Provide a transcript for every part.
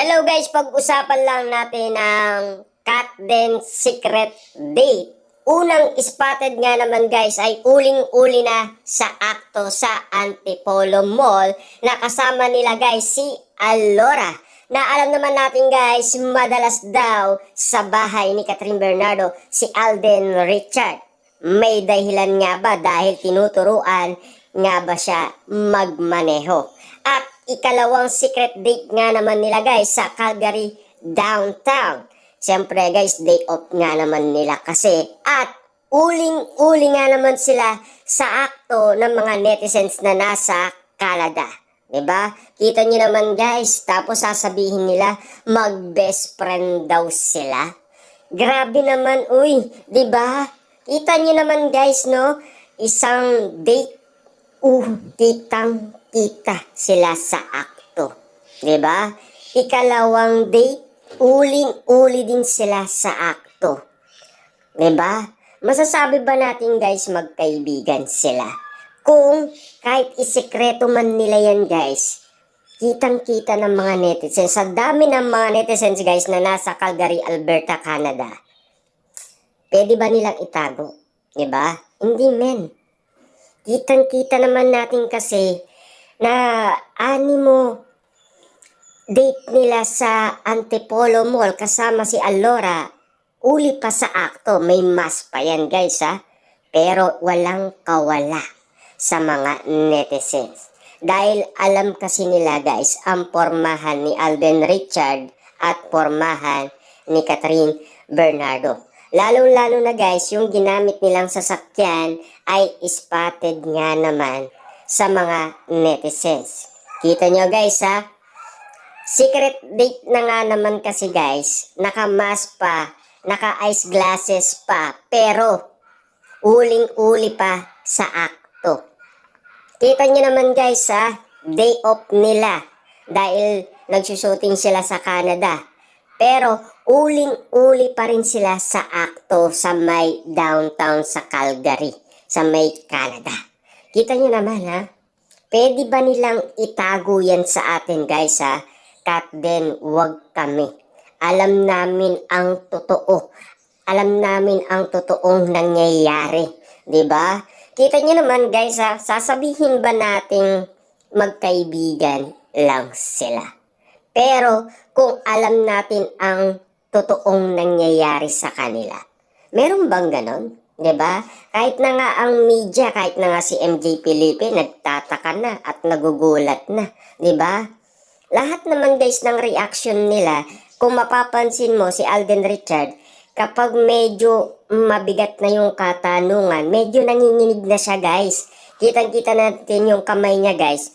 Hello guys, pag-usapan lang natin ang Kat Den Secret Date. Unang spotted nga naman guys ay uling-uli na sa akto sa Antipolo Mall na kasama nila guys si Alora. Na alam naman natin guys, madalas daw sa bahay ni Catherine Bernardo si Alden Richard. May dahilan nga ba dahil tinuturuan nga ba siya magmaneho? At ikalawang secret date nga naman nila guys sa Calgary downtown. Siyempre guys, day off nga naman nila kasi. At uling-uli nga naman sila sa akto ng mga netizens na nasa Canada. Diba? Kita nyo naman guys, tapos sasabihin nila mag-best friend daw sila. Grabe naman, uy, diba? Kita nyo naman guys, no? Isang date, kitang-kita sila sa akto. Diba? Ikalawang date, uling-uli din sila sa akto. Diba? Masasabi ba natin guys magkaibigan sila? Kung kahit isekreto man nila yan guys, kitang-kita ng mga netizens. Sa dami ng mga netizens guys na nasa Calgary, Alberta, Canada. Pwede ba nilang itago? Diba? Hindi men. Kitang-kita naman natin kasi na animo date nila sa Antipolo Mall kasama si Alora. Uli pa sa akto. May mas pa yan guys ha. Pero walang kawala sa mga netizens. Dahil alam kasi nila guys ang pormahan ni Alden Richard at pormahan ni Catherine Bernardo. Lalo-lalo na guys, yung ginamit nilang sasakyan ay spotted nga naman sa mga netizens. Kita nyo guys ha? Secret date na nga naman kasi guys, naka-mask pa, naka-ice glasses pa, pero uling-uli pa sa akto. Kita nyo naman guys ha, day off nila dahil nagsushooting sila sa Canada. Pero uling-uli pa rin sila sa akto sa may downtown sa Calgary, sa may Canada. Kita nyo naman ha, pwede ba nilang itago yan sa atin guys ha? Kat Den, wag kami. Alam namin ang totoo. Alam namin ang totoong nangyayari. Diba? Kita nyo naman guys ha, sasabihin ba nating magkaibigan lang sila? Pero kung alam natin ang totoong nangyayari sa kanila, meron bang ganon? Diba? Kahit na nga ang media, kahit na nga si MJ Felipe, nagtataka na at nagugulat na. Diba? Lahat naman guys ng reaction nila, kung mapapansin mo si Alden Richard, kapag medyo mabigat na yung katanungan, medyo nanginginig na siya guys. Kitang-kita natin yung kamay niya guys.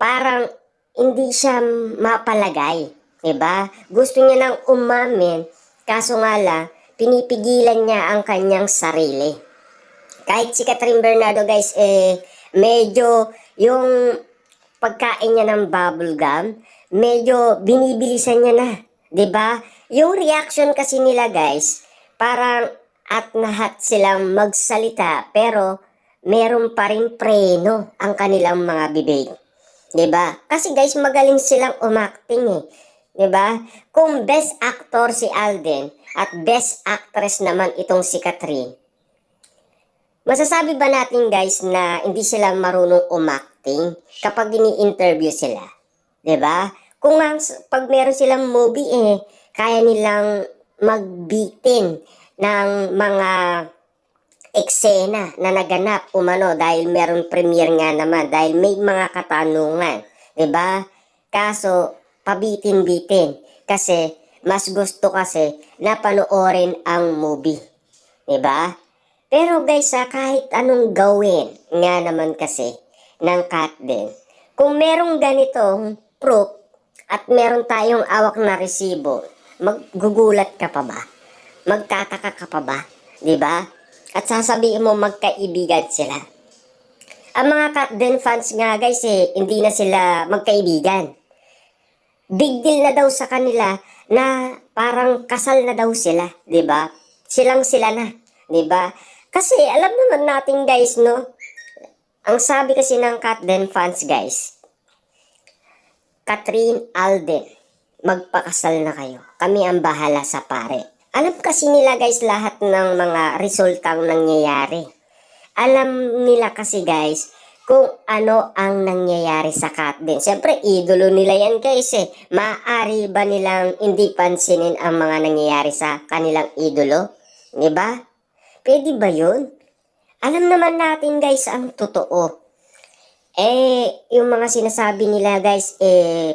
Parang hindi siya mapalagay. Diba? Gusto niya nang umamin, kaso nga lang, pinipigilan niya ang kanyang sarili. Kahit si Catherine Bernardo guys, medyo yung pagkain niya ng bubble gum, medyo binibilisan niya na. Diba? Yung reaction kasi nila guys, parang at nahat silang magsalita pero meron pa rin preno ang kanilang mga bibig. Diba? Kasi guys, magaling silang umacting eh. Diba? Kung best actor si Alden at best actress naman itong si Catherine, masasabi ba natin guys na hindi sila marunong umacting kapag ini-interview sila? Diba? Kung pag meron silang movie kaya nilang magbitin ng mga eksena na naganap umano dahil meron premiere nga naman, dahil may mga katanungan. Diba? Kaso, pabitin-bitin. Kasi, mas gusto kasi na panoorin ang movie. Diba? Pero guys, kahit anong gawin nga naman kasi ng Kat Den, kung merong ganitong proof at meron tayong awak na resibo, maggugulat ka pa ba? Magtataka ka pa ba? Diba? At sasabihin mo magkaibigan sila. Ang mga Kat Den fans nga guys hindi na sila magkaibigan. Big deal na daw sa kanila na parang kasal na daw sila. Diba? Silang sila na. Diba? Kasi alam naman natin guys no, ang sabi kasi ng Kat Den fans guys, Catherine Alden magpakasal na kayo. Kami ang bahala sa pare. Alam kasi nila guys lahat ng mga resultang nangyayari. Alam nila kasi guys kung ano ang nangyayari sa Katden. Siyempre, idolo nila yan guys eh. Maaari ba nilang hindi pansinin ang mga nangyayari sa kanilang idolo? Diba? Pwede ba yun? Alam naman natin guys ang totoo. Yung mga sinasabi nila guys,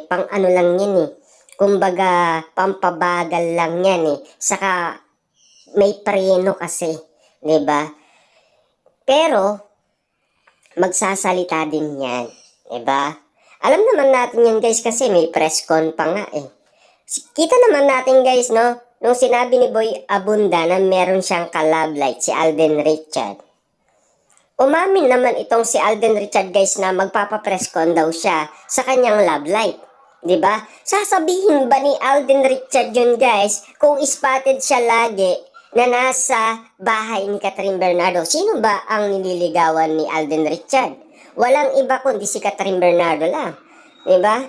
pang ano lang yan eh. Kumbaga, pampabagal lang yan eh. Saka, may preno kasi. Diba? Pero, magsasalita din yan. Diba? Alam naman natin yan guys kasi may press con pa nga eh. Kita naman natin guys no, nung sinabi ni Boy Abunda na meron siyang ka-love life, si Alden Richard. Umamin naman itong si Alden Richard guys na magpapapress con daw siya sa kanyang love life. Diba? Sasabihin ba ni Alden Richard yun guys kung spotted siya lagi na nasa bahay ni Catherine Bernardo? Sino ba ang nililigawan ni Alden Richard? Walang iba kundi si Catherine Bernardo lang. Diba?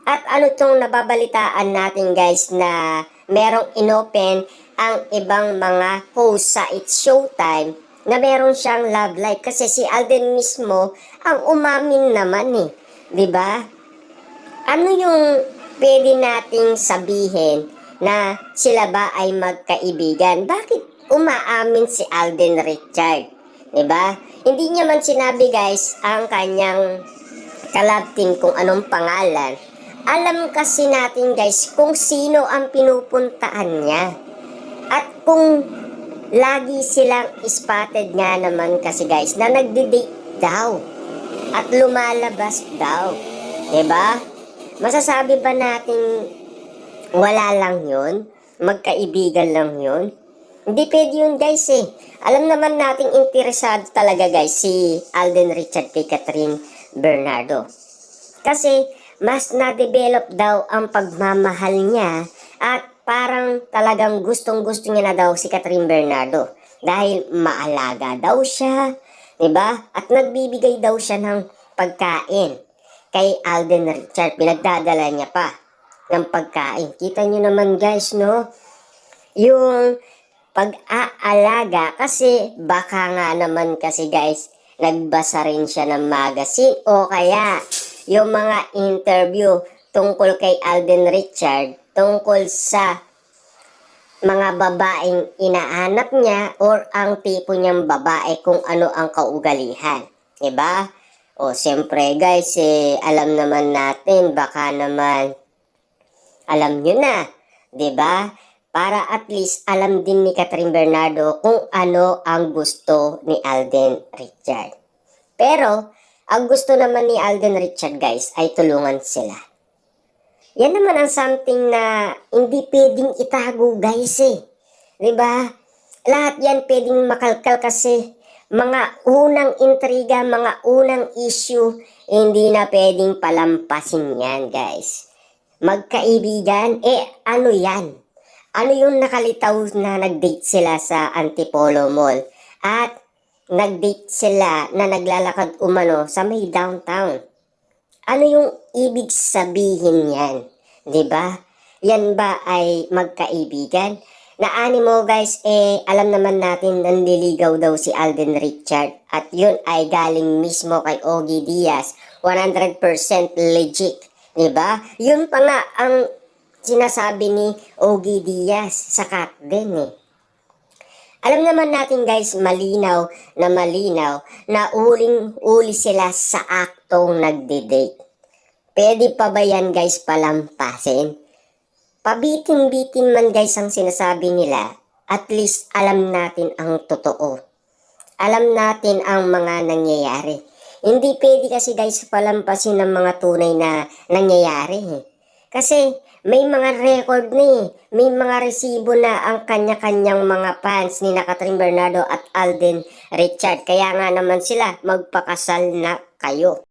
At ano itong nababalitaan natin guys na merong inopen ang ibang mga host sa It's Showtime na meron siyang love life. Kasi si Alden mismo ang umamin naman eh. Diba? Ano yung pwede nating sabihin na sila ba ay magkaibigan? Bakit umaamin si Alden Richard? Diba? Hindi niya man sinabi guys ang kanyang kalab team kung anong pangalan. Alam kasi natin guys kung sino ang pinupuntaan niya. At kung lagi silang spotted nga naman kasi guys na nagde-date daw. At lumalabas daw. Diba? Masasabi ba natin wala lang yun? Magkaibigan lang yun? Hindi pwede yun guys eh. Alam naman nating interesado talaga guys si Alden Richard kay Catherine Bernardo. Kasi mas na-develop daw ang pagmamahal niya at parang talagang gustong-gusto niya na daw si Catherine Bernardo. Dahil maalaga daw siya, diba? At nagbibigay daw siya ng pagkain kay Alden Richard. Pinagdadala niya pa ng pagkain. Kita niyo naman guys, no? Yung pag-aalaga kasi baka nga naman kasi guys, nagbasa rin siya ng magazine o kaya yung mga interview tungkol kay Alden Richard, tungkol sa mga babaeng inaanap niya or ang tipo niyang babae kung ano ang kaugalihan. Diba? O siyempre guys, alam naman natin, baka naman alam nyo na, diba? Para at least alam din ni Catherine Bernardo kung ano ang gusto ni Alden Richard. Pero, ang gusto naman ni Alden Richard guys ay tulungan sila. Yan naman ang something na hindi pwedeng itago guys eh. Diba? Lahat yan pwedeng makalkal kasi mga unang intriga, mga unang issue, hindi na pwedeng palampasin yan guys. Magkaibigan, ano yan? Ano yung nakalitaw na nag-date sila sa Antipolo Mall? At nag-date sila na naglalakad umano sa may downtown. Ano yung ibig sabihin yan? Diba? Yan ba ay magkaibigan? Naani mo guys, alam naman natin nanliligaw daw si Alden Richard. At yun ay galing mismo kay Ogie Diaz. 100% legit. Diba? Yun pa nga ang sinasabi ni Ogie Diaz sa Katden eh. Alam naman natin guys, malinaw na uling-uli sila sa aktong nagde-date. Pwede pa ba yan guys palampasin? Pabitin-bitin man guys ang sinasabi nila, at least alam natin ang totoo. Alam natin ang mga nangyayari. Hindi pwede kasi guys palampasin ng mga tunay na nangyayari eh. Kasi may mga record na eh. May mga resibo na ang kanya-kanyang mga fans ni Catherine Bernardo at Alden Richard. Kaya nga naman sila magpakasal na kayo.